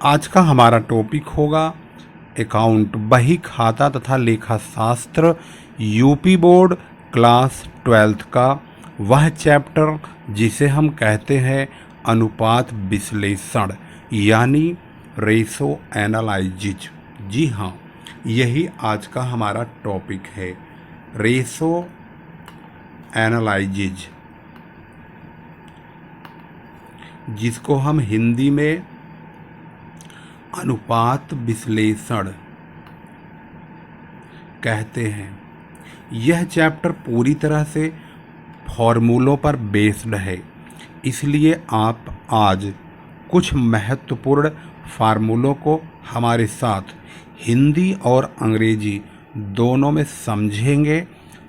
आज का हमारा टॉपिक होगा अकाउंट, बही खाता तथा लेखा शास्त्र, यूपी बोर्ड क्लास 12th का वह चैप्टर जिसे हम कहते हैं अनुपात विश्लेषण यानी रेशो एनालिसिस। जी हाँ, यही आज का हमारा टॉपिक है, रेशो एनालिसिस, जिसको हम हिंदी में अनुपात विश्लेषण कहते हैं। यह चैप्टर पूरी तरह से फॉर्मूलों पर बेस्ड है, इसलिए आप आज कुछ महत्वपूर्ण फार्मूलों को हमारे साथ हिंदी और अंग्रेजी दोनों में समझेंगे।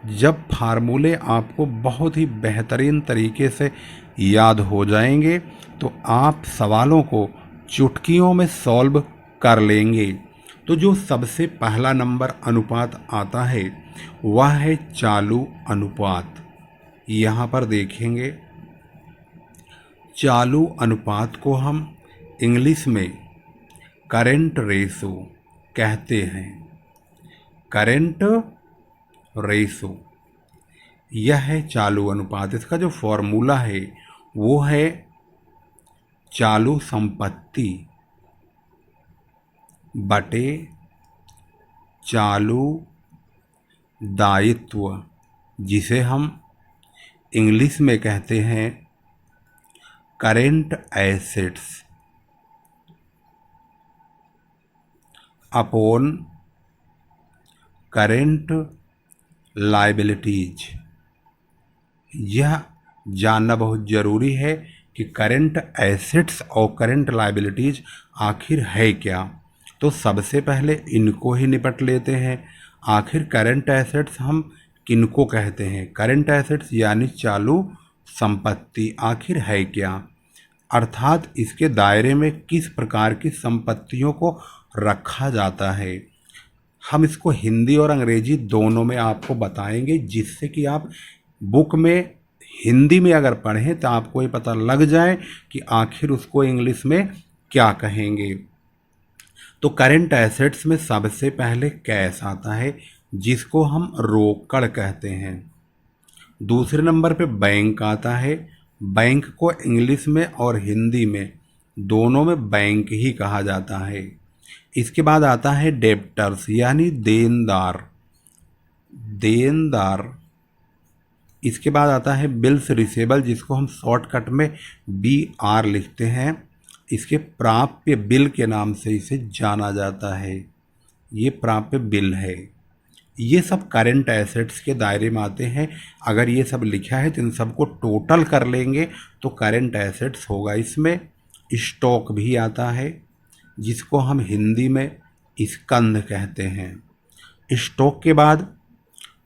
जब फार्मूले आपको बहुत ही बेहतरीन तरीके से याद हो जाएंगे तो आप सवालों को चुटकियों में सॉल्व कर लेंगे। तो जो सबसे पहला नंबर अनुपात आता है वह है चालू अनुपात। यहाँ पर देखेंगे, चालू अनुपात को हम इंग्लिश में करेंट रेशो कहते हैं। करेंट रेशो यह है चालू अनुपात। इसका जो फॉर्मूला है वो है चालू संपत्ति बटे चालू दायित्व, जिसे हम इंग्लिश में कहते हैं current assets upon current liabilities. यह जानना बहुत ज़रूरी है कि करेंट एसेट्स और करेंट लायबिलिटीज आखिर है क्या। तो सबसे पहले इनको ही निपट लेते हैं। आखिर करेंट एसेट्स हम किनको कहते हैं? करेंट एसेट्स यानी चालू संपत्ति आखिर है क्या, अर्थात इसके दायरे में किस प्रकार की संपत्तियों को रखा जाता है। हम इसको हिंदी और अंग्रेजी दोनों में आपको बताएंगे, जिससे कि आप बुक में हिंदी में अगर पढ़ें तो आपको ये पता लग जाए कि आखिर उसको इंग्लिश में क्या कहेंगे। तो करेंट एसेट्स में सबसे पहले कैश आता है, जिसको हम रोकड़ कहते हैं। दूसरे नंबर पे बैंक आता है। बैंक को इंग्लिश में और हिंदी में दोनों में बैंक ही कहा जाता है। इसके बाद आता है डेब्टर्स यानी देनदार। देनदार। इसके बाद आता है बिल्स रिसेबल, जिसको हम शॉर्टकट में BR लिखते हैं। इसके प्राप्य बिल के नाम से इसे जाना जाता है। ये प्राप्य बिल है। ये सब करेंट एसेट्स के दायरे में आते हैं। अगर ये सब लिखा है तो इन सबको टोटल कर लेंगे तो करेंट एसेट्स होगा। इसमें स्टॉक भी आता है, जिसको हम हिंदी में स्कंध कहते हैं। स्टॉक के बाद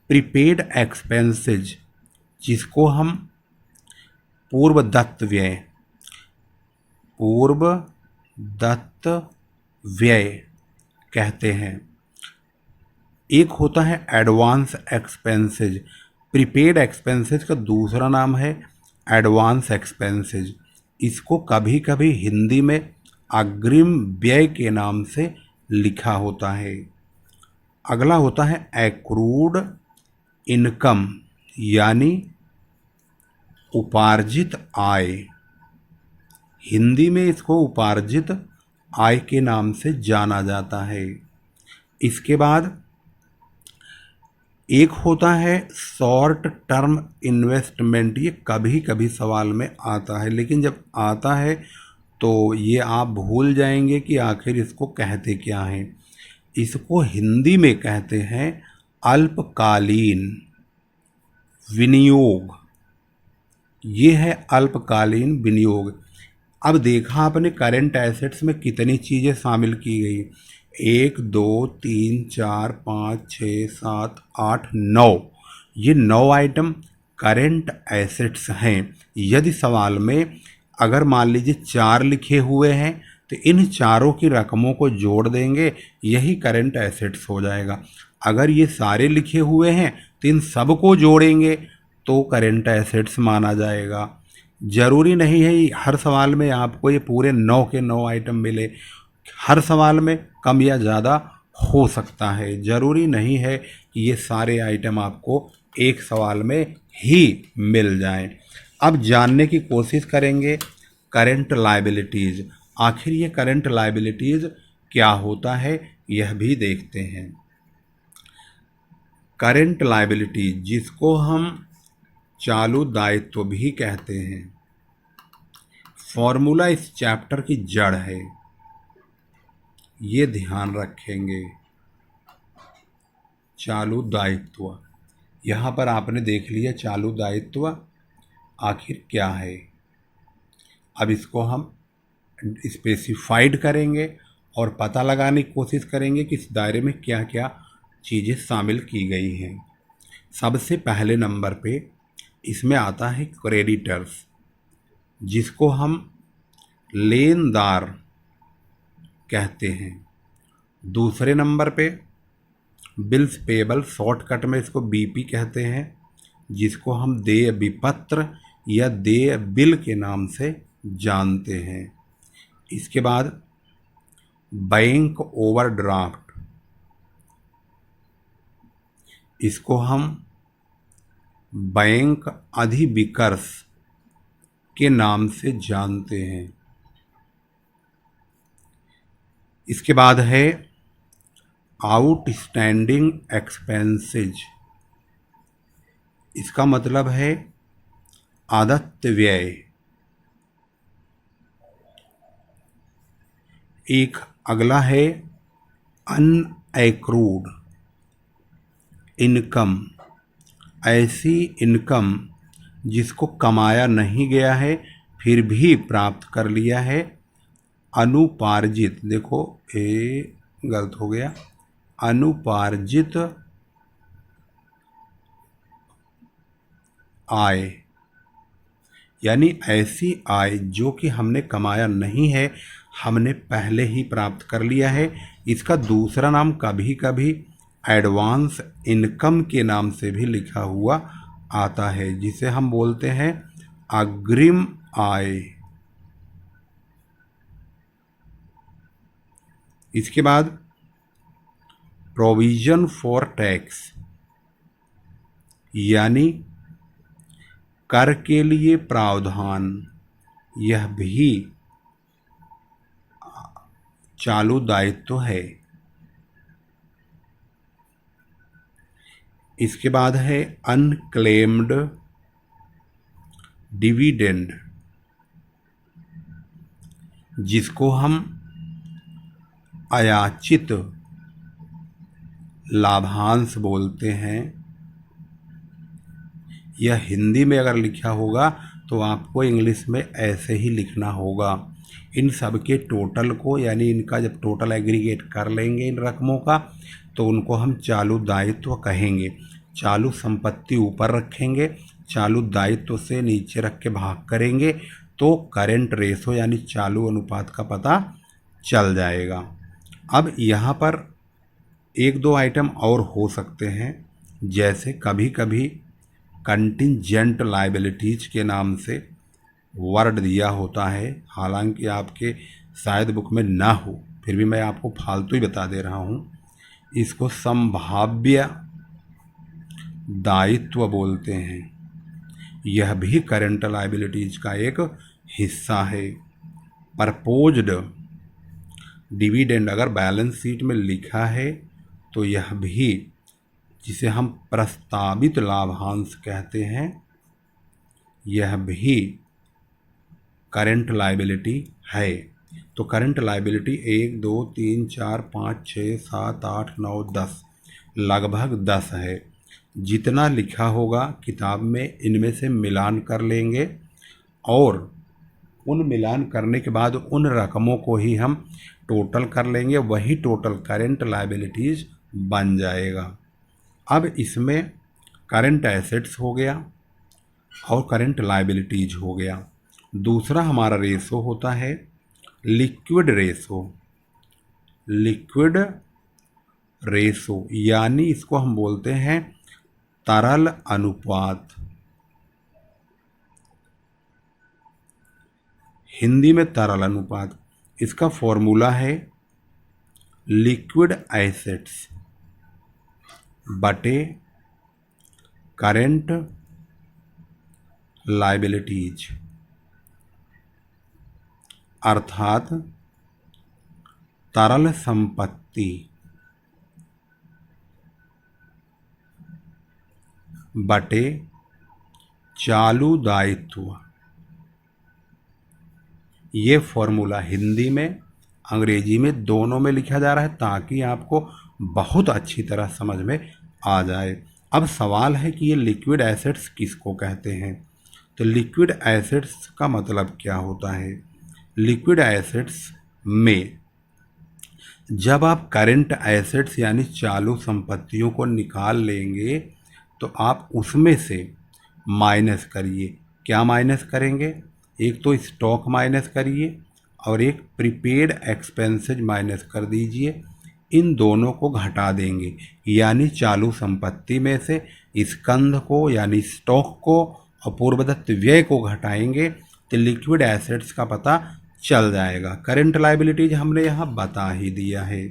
प्रीपेड एक्सपेंसेज, जिसको हम पूर्व दत्त व्यय कहते हैं। एक होता है एडवांस एक्सपेंसेज। प्रीपेड एक्सपेंसेज का दूसरा नाम है एडवांस एक्सपेंसेज। इसको कभी कभी हिंदी में अग्रिम व्यय के नाम से लिखा होता है। अगला होता है एक्रूड इनकम यानी उपार्जित आय। हिंदी में इसको उपार्जित आय के नाम से जाना जाता है। इसके बाद एक होता है शॉर्ट टर्म इन्वेस्टमेंट। ये कभी कभी सवाल में आता है, लेकिन जब आता है तो ये आप भूल जाएंगे कि आखिर इसको कहते क्या हैं। इसको हिंदी में कहते हैं अल्पकालीन विनियोग। ये है अल्पकालीन विनियोग। अब देखा आपने करेंट एसेट्स में कितनी चीज़ें शामिल की गई, 1 2 3 4 5 6 7 8 9। ये 9 आइटम करेंट एसेट्स हैं। यदि सवाल में अगर मान लीजिए 4 लिखे हुए हैं तो इन चारों की रकमों को जोड़ देंगे, यही करेंट एसेट्स हो जाएगा। अगर ये सारे लिखे हुए हैं तो इन सब को जोड़ेंगे तो करेंट एसेट्स माना जाएगा। ज़रूरी नहीं है हर सवाल में आपको ये पूरे 9 के 9 आइटम मिले। हर सवाल में कम या ज़्यादा हो सकता है, ज़रूरी नहीं है कि ये सारे आइटम आपको एक सवाल में ही मिल जाएं। अब जानने की कोशिश करेंगे करंट लायबिलिटीज़। आखिर ये करंट लायबिलिटीज़ क्या होता है यह भी देखते हैं। करंट लायबिलिटीज जिसको हम चालू दायित्व भी कहते हैं, फॉर्मूला इस चैप्टर की जड़ है, ये ध्यान रखेंगे। चालू दायित्व, यहाँ पर आपने देख लिया चालू दायित्व आखिर क्या है। अब इसको हम स्पेसिफाइड करेंगे और पता लगाने की कोशिश करेंगे कि इस दायरे में क्या क्या चीज़ें शामिल की गई हैं। सबसे पहले नंबर पे इसमें आता है क्रेडिटर्स, जिसको हम लेनदार कहते हैं। दूसरे नंबर पे बिल्स पेबल, शॉर्टकट में इसको बीपी कहते हैं, जिसको हम देय विपत्र या देय बिल के नाम से जानते हैं। इसके बाद बैंक ओवरड्राफ्ट, इसको हम बैंक अधिविकर्ष के नाम से जानते हैं। इसके बाद है आउटस्टैंडिंग एक्सपेंसेज, इसका मतलब है आदत व्यय। एक अगला है अनएक्रूड इनकम, ऐसी इनकम जिसको कमाया नहीं गया है फिर भी प्राप्त कर लिया है। अनुपार्जित, देखो ये गलत हो गया, अनुपार्जित आय, यानी ऐसी आय जो कि हमने कमाया नहीं है, हमने पहले ही प्राप्त कर लिया है। इसका दूसरा नाम कभी कभी एडवांस इनकम के नाम से भी लिखा हुआ आता है, जिसे हम बोलते हैं अग्रिम आय। इसके बाद प्रोविजन फॉर टैक्स, यानी कर के लिए प्रावधान, यह भी चालू दायित्व है। इसके बाद है अनक्लेम्ड डिविडेंड, जिसको हम अयाचित लाभांश बोलते हैं। यह हिंदी में अगर लिखा होगा तो आपको इंग्लिश में ऐसे ही लिखना होगा। इन सब के टोटल को, यानी इनका जब टोटल एग्रीगेट कर लेंगे इन रकमों का, तो उनको हम चालू दायित्व कहेंगे। चालू संपत्ति ऊपर रखेंगे, चालू दायित्व से नीचे रख के भाग करेंगे तो करेंट रेशो यानी चालू अनुपात का पता चल जाएगा। अब यहाँ पर एक दो आइटम और हो सकते हैं, जैसे कभी कभी कंटिंजेंट लायबिलिटीज के नाम से वर्ड दिया होता है, हालांकि आपके शायद बुक में ना हो, फिर भी मैं आपको फालतू ही बता दे रहा हूँ। इसको संभाव्य दायित्व बोलते हैं, यह भी करंट लायबिलिटीज का एक हिस्सा है। परपोज्ड डिविडेंड अगर बैलेंस शीट में लिखा है तो यह भी, जिसे हम प्रस्तावित लाभांश कहते हैं, यह भी करंट लायबिलिटी है। तो करंट लायबिलिटी 1 2 3 4 5 6 7 8 9 10, लगभग 10 है। जितना लिखा होगा किताब में इनमें से मिलान कर लेंगे और उन मिलान करने के बाद उन रकमों को ही हम टोटल कर लेंगे, वही टोटल करंट लायबिलिटीज बन जाएगा। अब इसमें करंट एसेट्स हो गया और करंट लायबिलिटीज हो गया। दूसरा हमारा रेशो होता है लिक्विड रेशो। लिक्विड रेशो यानी इसको हम बोलते हैं तरल अनुपात, हिंदी में तरल अनुपात। इसका फॉर्मूला है लिक्विड एसेट्स बटे करेंट लायबिलिटीज, अर्थात तरल संपत्ति बटे चालू दायित्व। ये फॉर्मूला हिंदी में अंग्रेजी में दोनों में लिखा जा रहा है ताकि आपको बहुत अच्छी तरह समझ में आ जाए। अब सवाल है कि ये लिक्विड एसेट्स किसको कहते हैं। तो लिक्विड एसेट्स का मतलब क्या होता है। लिक्विड एसेट्स में जब आप करंट एसेट्स यानी चालू संपत्तियों को निकाल लेंगे तो आप उसमें से माइनस करिए। क्या माइनस करेंगे, एक तो स्टॉक माइनस करिए और एक प्रीपेड एक्सपेंसेज माइनस कर दीजिए। इन दोनों को घटा देंगे, यानी चालू संपत्ति में से स्कंध को यानी स्टॉक को और पूर्वदत्त व्यय को घटाएंगे तो लिक्विड एसेट्स का पता चल जाएगा। करंट लायबिलिटीज हमने यहाँ बता ही दिया है।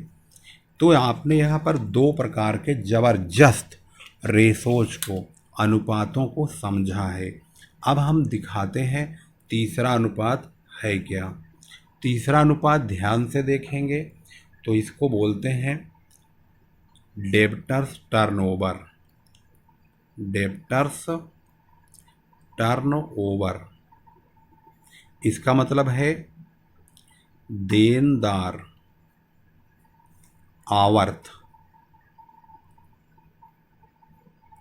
तो आपने यहाँ पर दो प्रकार के ज़बरदस्त रेशोज को, अनुपातों को समझा है। अब हम दिखाते हैं तीसरा अनुपात है क्या। तीसरा अनुपात ध्यान से देखेंगे तो इसको बोलते हैं डेब्टर्स टर्नओवर। डेब्टर्स टर्नओवर, इसका मतलब है देनदार आवर्त।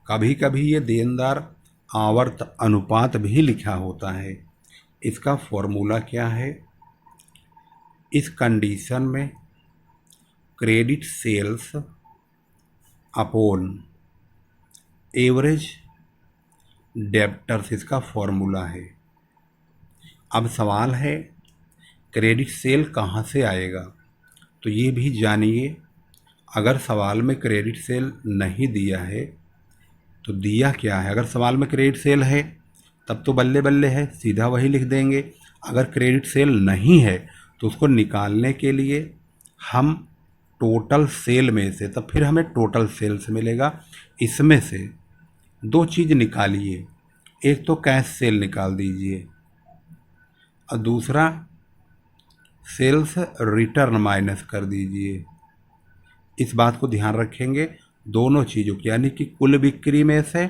कभी कभी ये देनदार आवर्त अनुपात भी लिखा होता है। इसका फॉर्मूला क्या है। इस कंडीशन में credit sales upon average debtors इसका फॉर्मूला है। अब सवाल है क्रेडिट सेल कहाँ से आएगा, तो ये भी जानिए। अगर सवाल में क्रेडिट सेल नहीं दिया है तो दिया क्या है। अगर सवाल में क्रेडिट सेल है तब तो बल्ले बल्ले है, सीधा वही लिख देंगे। अगर क्रेडिट सेल नहीं है तो उसको निकालने के लिए हम टोटल सेल में से, तब फिर हमें टोटल सेल्स मिलेगा। इसमें से दो चीज़ निकालिए, एक तो कैश सेल निकाल दीजिए और दूसरा सेल्स रिटर्न माइनस कर दीजिए। इस बात को ध्यान रखेंगे दोनों चीज़ों की, यानी कि कुल बिक्री में से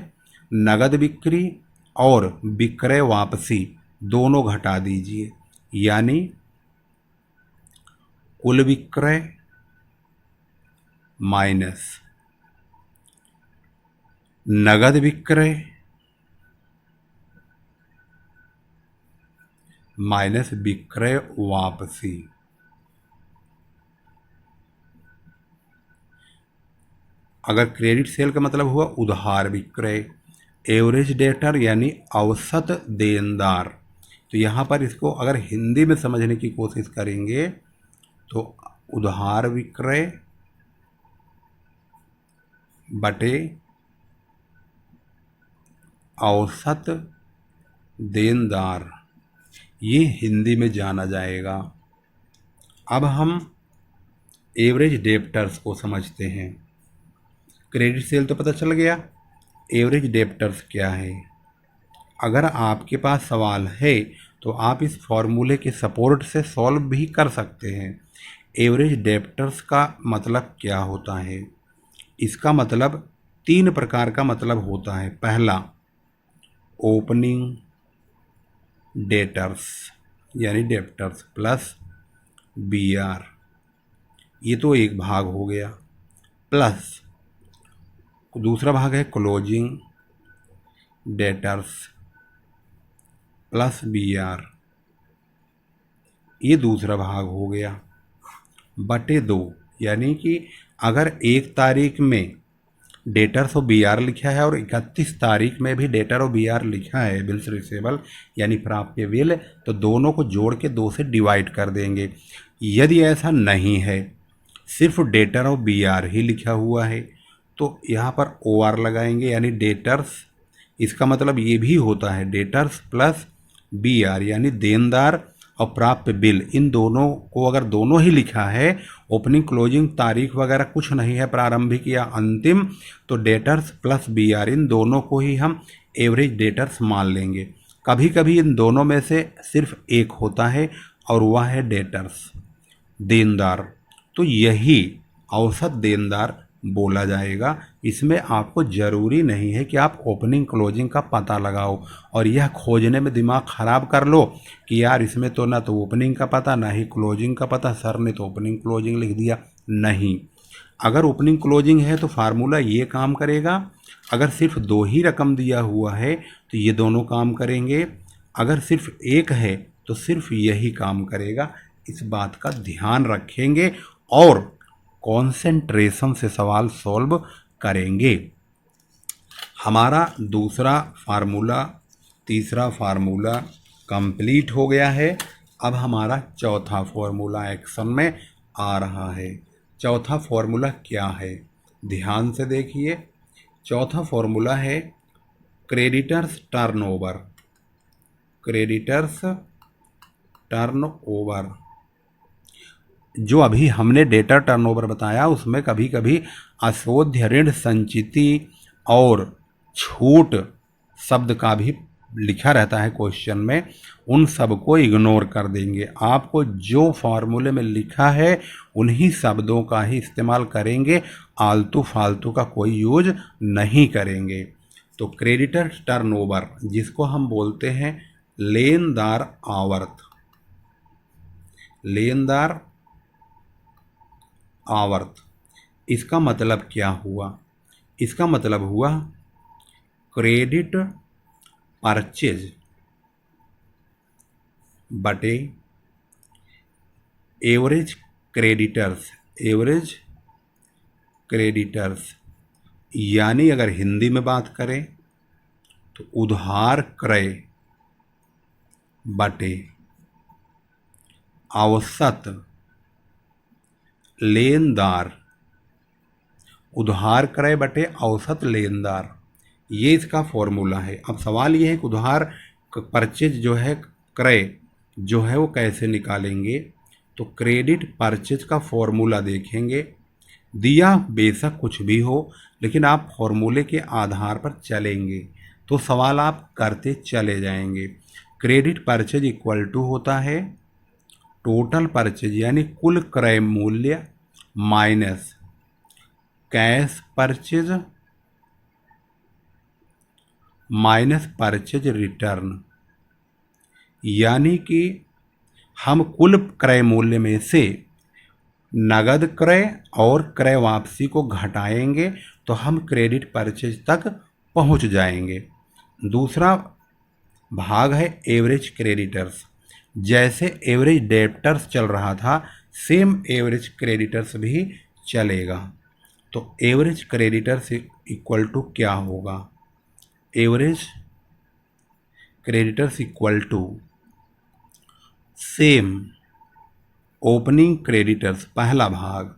नगद बिक्री और विक्रय वापसी दोनों घटा दीजिए, यानी कुल विक्रय माइनस नगद विक्रय माइनस विक्रय वापसी। अगर क्रेडिट सेल का मतलब हुआ उधार विक्रय, एवरेज डेटर यानी औसत देनदार। तो यहाँ पर इसको अगर हिंदी में समझने की कोशिश करेंगे तो उधार विक्रय बटे औसत देनदार, ये हिंदी में जाना जाएगा। अब हम एवरेज डेब्टर्स को समझते हैं। क्रेडिट सेल तो पता चल गया, एवरेज डेब्टर्स क्या है। अगर आपके पास सवाल है तो आप इस फॉर्मूले के सपोर्ट से सॉल्व भी कर सकते हैं। एवरेज डेब्टर्स का मतलब क्या होता है। इसका मतलब तीन प्रकार का मतलब होता है। पहला ओपनिंग डेटर्स यानी डेब्टर्स प्लस बीआर, ये तो एक भाग हो गया। प्लस दूसरा भाग है क्लोजिंग डेटर्स प्लस बीआर, ये दूसरा भाग हो गया। बटे 2, यानी कि अगर 1 तारीख में डेटर्स और बीआर लिखा है और 31 तारीख में भी डेटर और बीआर लिखा है, बिल्स रिसेबल यानी प्राप्य बिल, तो दोनों को जोड़ के 2 से डिवाइड कर देंगे। यदि ऐसा नहीं है, सिर्फ डेटर और बीआर ही लिखा हुआ है, तो यहाँ पर ओआर लगाएंगे यानी डेटर्स। इसका मतलब ये भी होता है डेटर्स प्लस बीआर यानी देनदार और प्राप्य बिल, इन दोनों को अगर दोनों ही लिखा है, ओपनिंग क्लोजिंग तारीख वगैरह कुछ नहीं है प्रारंभिक या अंतिम, तो डेटर्स प्लस BR इन दोनों को ही हम एवरेज डेटर्स मान लेंगे। कभी कभी इन दोनों में से सिर्फ एक होता है और वह है डेटर्स, देनदार, तो यही औसत देनदार बोला जाएगा। इसमें आपको ज़रूरी नहीं है कि आप ओपनिंग क्लोजिंग का पता लगाओ और यह खोजने में दिमाग ख़राब कर लो कि यार इसमें तो ना तो ओपनिंग का पता ना ही क्लोजिंग का पता, सर ने तो ओपनिंग क्लोजिंग लिख दिया। नहीं, अगर ओपनिंग क्लोजिंग है तो फार्मूला ये काम करेगा, अगर सिर्फ 2 ही रकम दिया हुआ है तो ये दोनों काम करेंगे, अगर सिर्फ एक है तो सिर्फ यही काम करेगा। इस बात का ध्यान रखेंगे और कॉन्सेंट्रेशन से सवाल सॉल्व करेंगे। हमारा दूसरा फार्मूला, तीसरा फार्मूला कंप्लीट हो गया है। अब हमारा चौथा फार्मूला एक्शन में आ रहा है। चौथा फार्मूला क्या है, ध्यान से देखिए। चौथा फार्मूला है क्रेडिटर्स टर्नओवर। क्रेडिटर्स टर्नओवर, जो अभी हमने डेटा टर्नओवर बताया उसमें कभी कभी अशोध्य ऋण संचिति और छूट शब्द का भी लिखा रहता है क्वेश्चन में, उन सब को इग्नोर कर देंगे। आपको जो फार्मूले में लिखा है उन्हीं शब्दों का ही इस्तेमाल करेंगे, आलतू फालतू का कोई यूज नहीं करेंगे। तो क्रेडिटर टर्नओवर, जिसको हम बोलते हैं लेनदार आवर्त, लेनदार आवर्त, इसका मतलब क्या हुआ? इसका मतलब हुआ क्रेडिट परचेज बटे एवरेज क्रेडिटर्स, एवरेज क्रेडिटर्स, यानी अगर हिंदी में बात करें तो उधार क्रय बटे औसत लेनदार, उधार क्रय बटे औसत लेनदार, ये इसका फॉर्मूला है। अब सवाल ये है कि उधार परचेज जो है, क्रय जो है वो कैसे निकालेंगे? तो क्रेडिट परचेज का फॉर्मूला देखेंगे, दिया बेशक कुछ भी हो लेकिन आप फॉर्मूले के आधार पर चलेंगे तो सवाल आप करते चले जाएंगे। क्रेडिट परचेज इक्वल टू होता है टोटल परचेज यानी कुल क्रय मूल्य minus cash purchase minus purchase return, यानी कि हम कुल क्रय मूल्य में से नगद क्रय और क्रय वापसी को घटाएंगे तो हम क्रेडिट परचेज तक पहुंच जाएंगे। दूसरा भाग है एवरेज क्रेडिटर्स, जैसे एवरेज डेब्टर्स चल रहा था सेम एवरेज क्रेडिटर्स भी चलेगा। तो एवरेज क्रेडिटर्स इक्वल टू क्या होगा? Average creditors equal to same opening creditors पहला भाग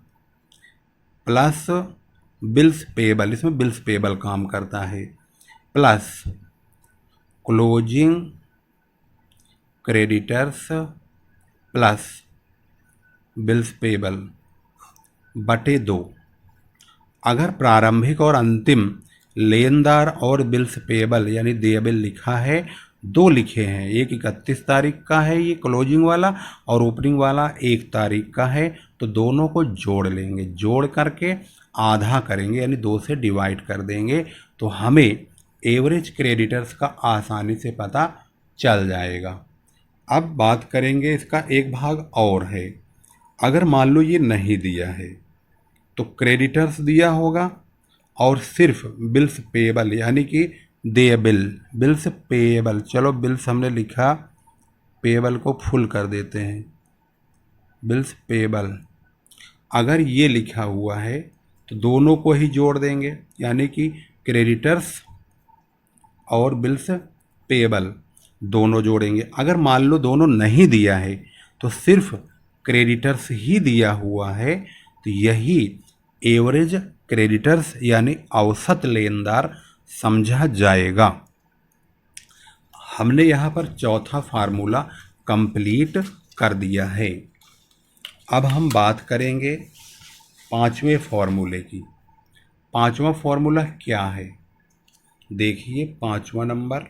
प्लस बिल्स पेबल, इसमें बिल्स पेबल काम करता है, plus closing creditors plus bills payable बटे 2। अगर प्रारंभिक और अंतिम लेनदार और बिल्स पेबल यानी देयबिल लिखा है, 2 लिखे हैं, एक 31 तारीख का है ये क्लोजिंग वाला और ओपनिंग वाला 1 तारीख का है, तो दोनों को जोड़ लेंगे, जोड़ करके आधा करेंगे यानी 2 से डिवाइड कर देंगे तो हमें एवरेज क्रेडिटर्स का आसानी से पता चल जाएगा। अब बात करेंगे इसका एक भाग और है, अगर मान लो ये नहीं दिया है तो क्रेडिटर्स दिया होगा और सिर्फ बिल्स पेबल यानी कि देयबिल, बिल्स पेबल, चलो बिल्स हमने लिखा, पेबल को फुल कर देते हैं, बिल्स पेबल अगर ये लिखा हुआ है तो दोनों को ही जोड़ देंगे यानी कि क्रेडिटर्स और बिल्स पेबल दोनों जोड़ेंगे। अगर मान लो दोनों नहीं दिया है तो सिर्फ क्रेडिटर्स ही दिया हुआ है तो यही एवरेज क्रेडिटर्स यानी औसत लेनदार समझा जाएगा। हमने यहाँ पर चौथा फार्मूला कंप्लीट कर दिया है। अब हम बात करेंगे पांचवें फॉर्मूले की। पांचवा फॉर्मूला क्या है? देखिए, पांचवा नंबर,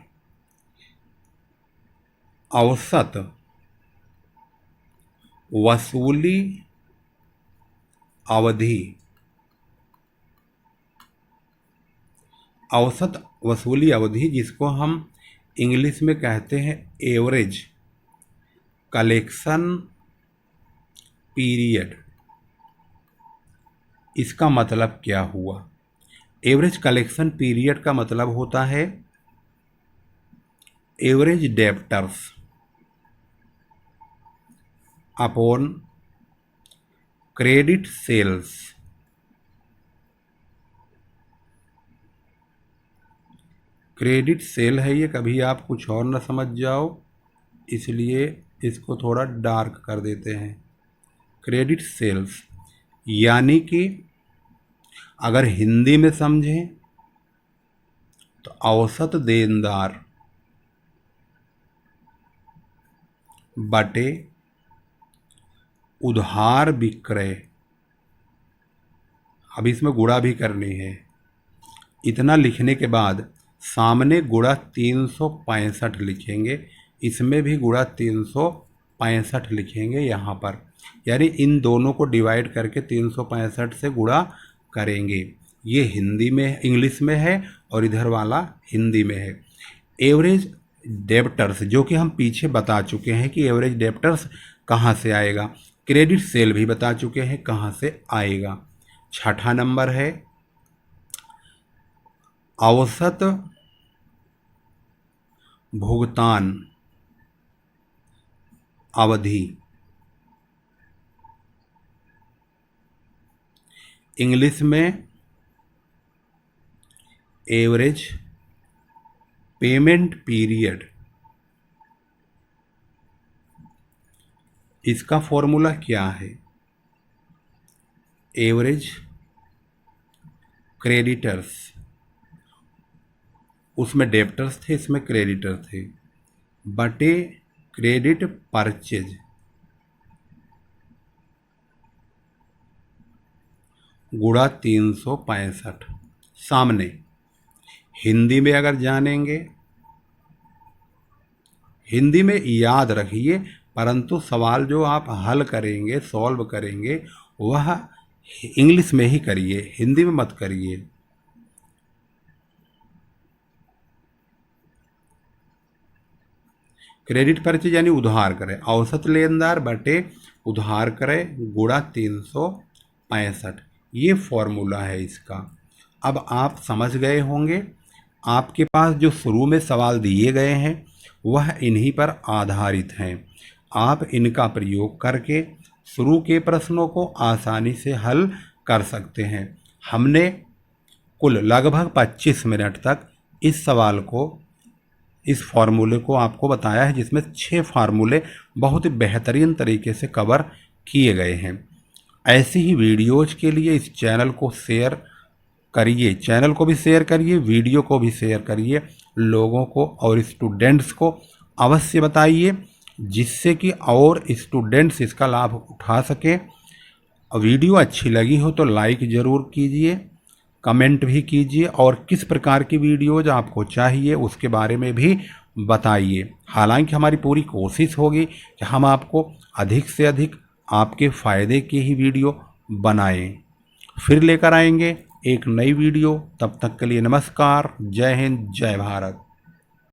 औसत वसूली अवधि। औसत वसूली अवधि, जिसको हम इंग्लिश में कहते हैं एवरेज कलेक्शन पीरियड। इसका मतलब क्या हुआ? एवरेज कलेक्शन पीरियड का मतलब होता है average debtors upon credit sales. Credit sale है ये, कभी आप कुछ और ना समझ जाओ, इसलिए इसको थोड़ा डार्क कर देते हैं। क्रेडिट सेल्स यानी कि अगर हिंदी में समझें तो औसत देनदार बटे उधार विक्रय। अब इसमें गुणा भी करनी है। इतना लिखने के बाद सामने गुणा 365 लिखेंगे, इसमें भी गुणा 365 लिखेंगे यहाँ पर, यानी इन दोनों को डिवाइड करके 365 से गुणा करेंगे। ये हिंदी में, इंग्लिश में है और इधर वाला हिंदी में है। एवरेज डेब्टर्स, जो कि हम पीछे बता चुके हैं कि एवरेज डेब्टर्स कहाँ से आएगा, क्रेडिट सेल भी बता चुके हैं कहाँ से आएगा। छठा नंबर है औसत भुगतान अवधि। इंग्लिश में एवरेज पेमेंट पीरियड। इसका फॉर्मूला क्या है? एवरेज क्रेडिटर्स, उसमें डेब्टर्स थे, इसमें क्रेडिटर थे, बटे क्रेडिट परचेज गुणा 365। सामने हिंदी में अगर जानेंगे, हिंदी में याद रखिए, परंतु सवाल जो आप हल करेंगे, सॉल्व करेंगे, वह इंग्लिश में ही करिए, हिंदी में मत करिए। क्रेडिट परचेज यानी उधार करें, औसत लेनदार बटे उधार करें गुणा 365, ये फॉर्मूला है इसका। अब आप समझ गए होंगे। आपके पास जो शुरू में सवाल दिए गए हैं वह इन्हीं पर आधारित हैं। आप इनका प्रयोग करके शुरू के प्रश्नों को आसानी से हल कर सकते हैं। हमने कुल लगभग 25 मिनट तक इस सवाल को, इस फार्मूले को आपको बताया है, जिसमें 6 फार्मूले बहुत ही बेहतरीन तरीके से कवर किए गए हैं। ऐसी ही वीडियोज़ के लिए इस चैनल को शेयर करिए, चैनल को भी शेयर करिए, वीडियो को भी शेयर करिए, लोगों को और स्टूडेंट्स को अवश्य बताइए, जिससे कि और स्टूडेंट्स इसका लाभ उठा सकें। वीडियो अच्छी लगी हो तो लाइक ज़रूर कीजिए, कमेंट भी कीजिए, और किस प्रकार की वीडियोज़ आपको चाहिए उसके बारे में भी बताइए। हालांकि हमारी पूरी कोशिश होगी कि हम आपको अधिक से अधिक आपके फ़ायदे की ही वीडियो बनाएं। फिर लेकर आएंगे एक नई वीडियो। तब तक के लिए नमस्कार, जय हिंद, जय भारत।